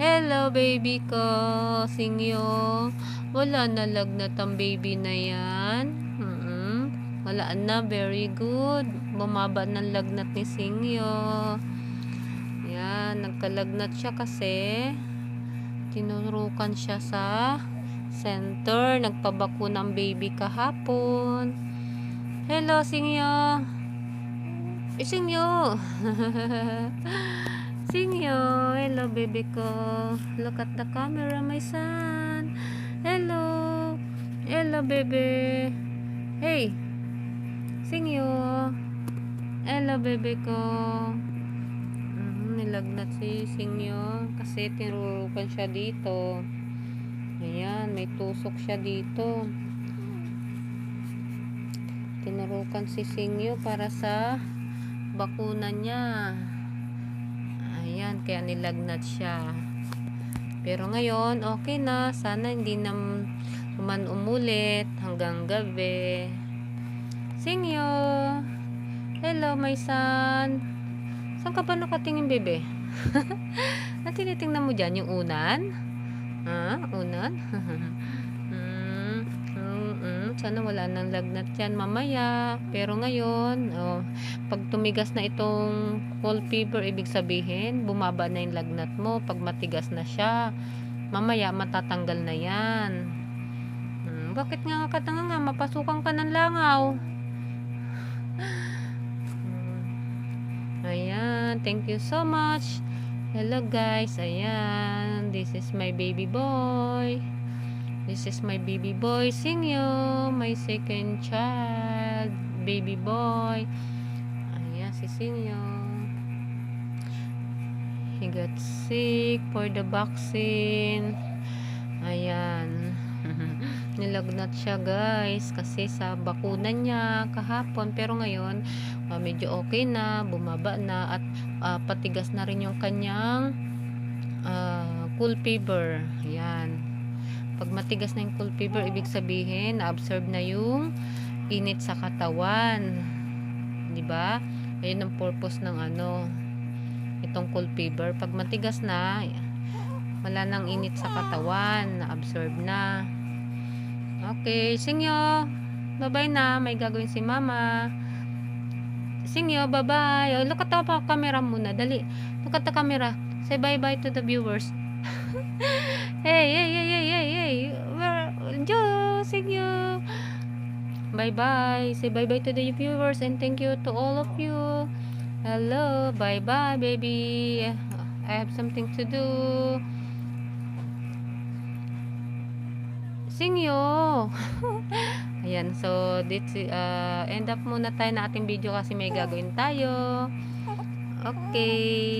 Hello, baby ko. Singyo. Wala na lagnat ang baby na yan. Wala na. Very good. Bumaba ng lagnat ni Singyo. Yan. Nagkalagnat siya kasi tinurukan siya sa center. Nagpabakuna ang baby kahapon. Hello, Singyo. Singyo. Singyo, hello baby ko. Look at the camera, my son. Hello. Hello baby. Hey. Singyo. Hello baby ko. Nilagnat si Singyo kasi tinurukan siya dito. Ayan, may tusok siya dito. Tinurukan si Singyo para sa bakuna niya. Ayan, kaya nilagnat siya. Pero ngayon, okay na. Sana hindi naman umulit hanggang gabi. Singyo! Hello, my son. Saan ka ba nakatingin, bebe? Tinitingnan mo dyan yung unan? Unan? Sana wala nang lagnat yan mamaya. Pero ngayon, pag tumigas na itong cold fever, ibig sabihin, bumaba na yung lagnat mo. Pag matigas na siya, mamaya matatanggal na yan. Bakit nga katanga nga, mapasukan ka ng langaw? Ayan, thank you so much. Hello guys, ayan, this is my baby boy. This is my baby boy, Singyo, my second child, baby boy. Ayan, si Singyo. He got sick for the vaccine. Ayan. Nilagnat siya guys kasi sa bakuna niya kahapon. Pero ngayon, medyo okay na, bumaba na at patigas na rin yung kanyang cold fever. Ayan. Pag matigas na yung cold fever, ibig sabihin, na-absorb na yung init sa katawan. Diba? Ayun ang purpose ng itong cold fever. Pag matigas na, wala nang init sa katawan, na-absorb na. Okay, Singyo. Bye-bye na. May gagawin si Mama. Singyo, bye-bye. Oh, look at the camera muna. Dali. Look at the camera. Say bye-bye to the viewers. Hey. Joe, Singyo. Bye-bye. Say bye-bye to the viewers and thank you to all of you. Hello. Bye-bye, baby. I have something to do. Singyo. Ayan. So, end up muna tayo na ating video kasi may gagawin tayo. Okay.